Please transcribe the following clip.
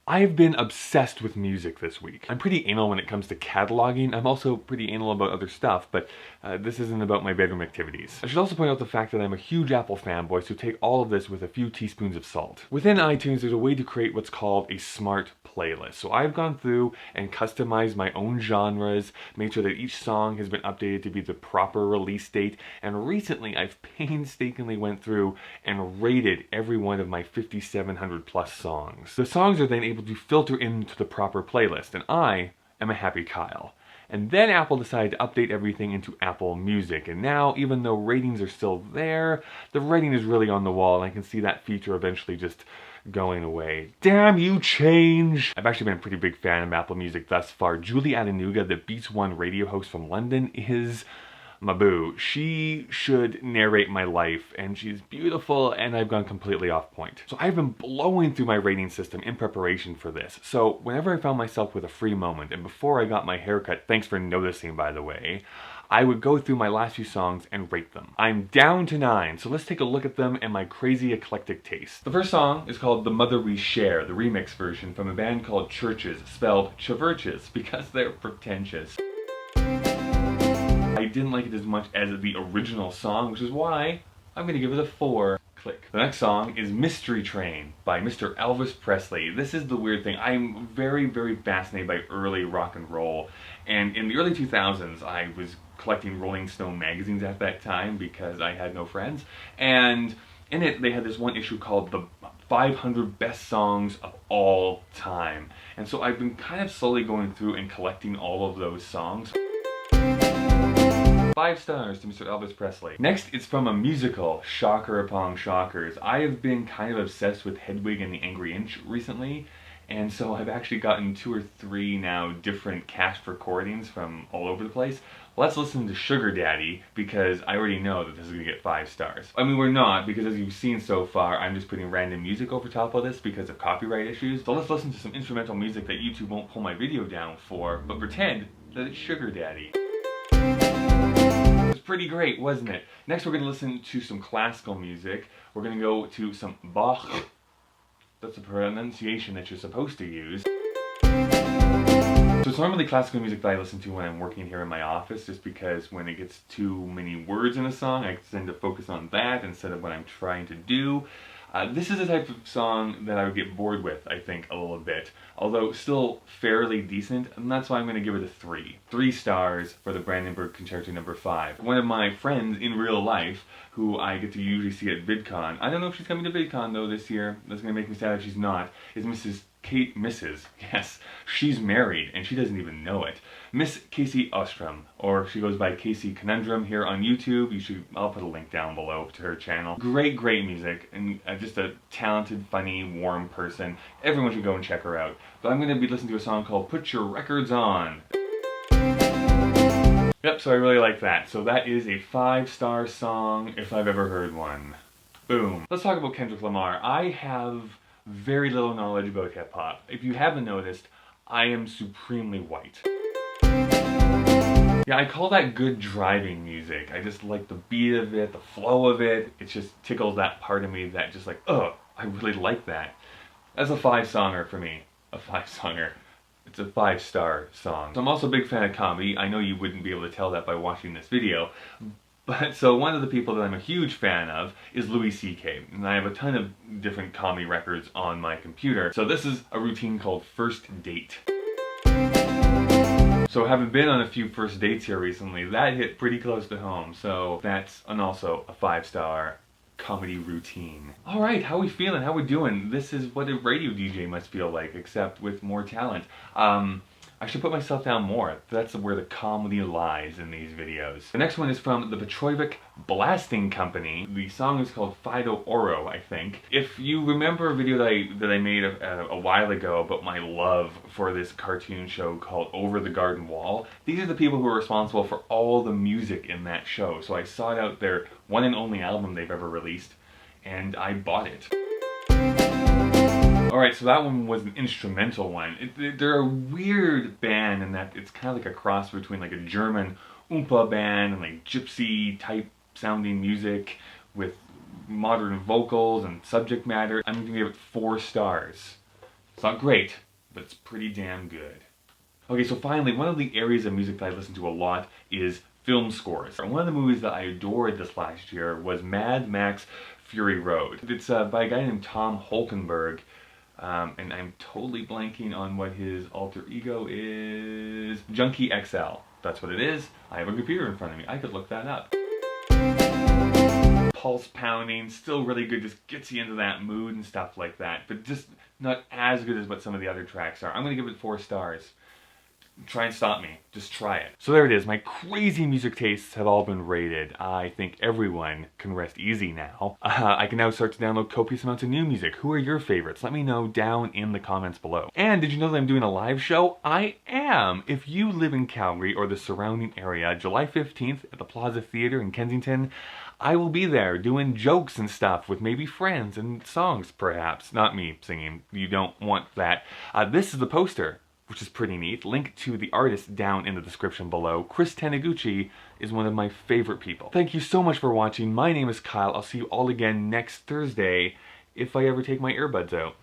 I've been obsessed with music this week. I'm pretty anal when it comes to cataloging. I'm also pretty anal about other stuff, but this isn't about my bedroom activities. I should also point out the fact that I'm a huge Apple fanboy, so take all of this with a few teaspoons of salt. Within iTunes, there's a way to create what's called a smart playlist. So I've gone through and customized my own genres, made sure that each song has been updated to be the proper release date, and recently I've painstakingly went through and rated every one of my 5,700 plus songs. The songs are then able to filter into the proper playlist, and I am a happy Kyle. And then Apple decided to update everything into Apple Music, and now, even though ratings are still there, the rating is really on the wall, and I can see that feature eventually just going away. Damn you, change! I've actually been a pretty big fan of Apple Music thus far. Julie Adenuga, the Beats One radio host from London, is my boo. She should narrate my life, and she's beautiful, and I've gone completely off point. So I've been blowing through my rating system in preparation for this. So whenever I found myself with a free moment, and before I got my haircut, thanks for noticing by the way, I would go through my last few songs and rate them. I'm down to 9, so let's take a look at them and my crazy eclectic taste. The first song is called The Mother We Share, the remix version from a band called Churches, spelled Chvrches, because they're pretentious. I didn't like it as much as the original song, which is why I'm gonna give it a 4. Click. The next song is Mystery Train by Mr. Elvis Presley. This is the weird thing. I'm very, very fascinated by early rock and roll. And in the early 2000s, I was collecting Rolling Stone magazines at that time because I had no friends. And in it, they had this one issue called the 500 Best Songs of All Time. And so I've been kind of slowly going through and collecting all of those songs. 5 stars to Mr. Elvis Presley. Next, it's from a musical, shocker upon shockers. I have been kind of obsessed with Hedwig and the Angry Inch recently, and so I've actually gotten 2 or 3 now different cast recordings from all over the place. Let's listen to Sugar Daddy, because I already know that this is going to get 5 stars. I mean, we're not, because as you've seen so far, I'm just putting random music over top of this because of copyright issues. So let's listen to some instrumental music that YouTube won't pull my video down for, but pretend that it's Sugar Daddy. It was pretty great, wasn't it? Next we're going to listen to some classical music. We're going to go to some Bach. That's the pronunciation that you're supposed to use. So it's normally classical music that I listen to when I'm working here in my office, just because when it gets too many words in a song, I tend to focus on that instead of what I'm trying to do. This is the type of song that I would get bored with, I think, a little bit. Although still fairly decent, and that's why I'm going to give it a 3. 3 stars for the Brandenburg Concerto No. 5. One of my friends in real life, who I get to usually see at VidCon, I don't know if she's coming to VidCon though this year, that's going to make me sad if she's not, is yes, she's married and she doesn't even know it. Miss Casey Ostrom, or she goes by Casey Conundrum here on YouTube. I'll put a link down below to her channel. Great, great music, and just a talented, funny, warm person. Everyone should go and check her out. But I'm going to be listening to a song called Put Your Records On. Yep, so I really like that. So that is a 5-star song if I've ever heard one. Boom. Let's talk about Kendrick Lamar. I have very little knowledge about hip-hop. If you haven't noticed, I am supremely white. Yeah, I call that good driving music. I just like the beat of it, the flow of it. It just tickles that part of me that just like, oh, I really like that. That's a 5-songer for me. A 5-songer. It's a 5-star song. So I'm also a big fan of comedy. I know you wouldn't be able to tell that by watching this video. But so one of the people that I'm a huge fan of is Louis C.K. And I have a ton of different comedy records on my computer. So this is a routine called First Date. So having been on a few first dates here recently, that hit pretty close to home. So that's also a 5-star comedy routine. Alright, how we feeling? How we doing? This is what a radio DJ must feel like, except with more talent. I should put myself down more. That's where the comedy lies in these videos. The next one is from the Petrovic Blasting Company. The song is called Fido Oro, I think. If you remember a video that I made a while ago about my love for this cartoon show called Over the Garden Wall, these are the people who are responsible for all the music in that show. So I sought out their one and only album they've ever released, and I bought it. Alright, so that one was an instrumental one. They're a weird band in that it's kind of like a cross between like a German Oompa band and like gypsy type sounding music with modern vocals and subject matter. I'm going to give it 4 stars. It's not great, but it's pretty damn good. Okay, so finally, one of the areas of music that I listen to a lot is film scores. One of the movies that I adored this last year was Mad Max Fury Road. It's by a guy named Tom Holkenborg, and I'm totally blanking on what his alter ego is. Junkie XL. That's what it is. I have a computer in front of me. I could look that up. Pulse pounding, still really good, just gets you into that mood and stuff like that, but just not as good as what some of the other tracks are. I'm gonna give it 4 stars. Try and stop me. Just try it. So there it is. My crazy music tastes have all been rated. I think everyone can rest easy now. I can now start to download copious amounts of new music. Who are your favorites? Let me know down in the comments below. And did you know that I'm doing a live show? I am! If you live in Calgary or the surrounding area, July 15th at the Plaza Theatre in Kensington, I will be there doing jokes and stuff with maybe friends and songs perhaps. Not me singing. You don't want that. This is the poster, which is pretty neat. Link to the artist down in the description below. Chris Taniguchi is one of my favorite people. Thank you so much for watching. My name is Kyle. I'll see you all again next Thursday if I ever take my earbuds out.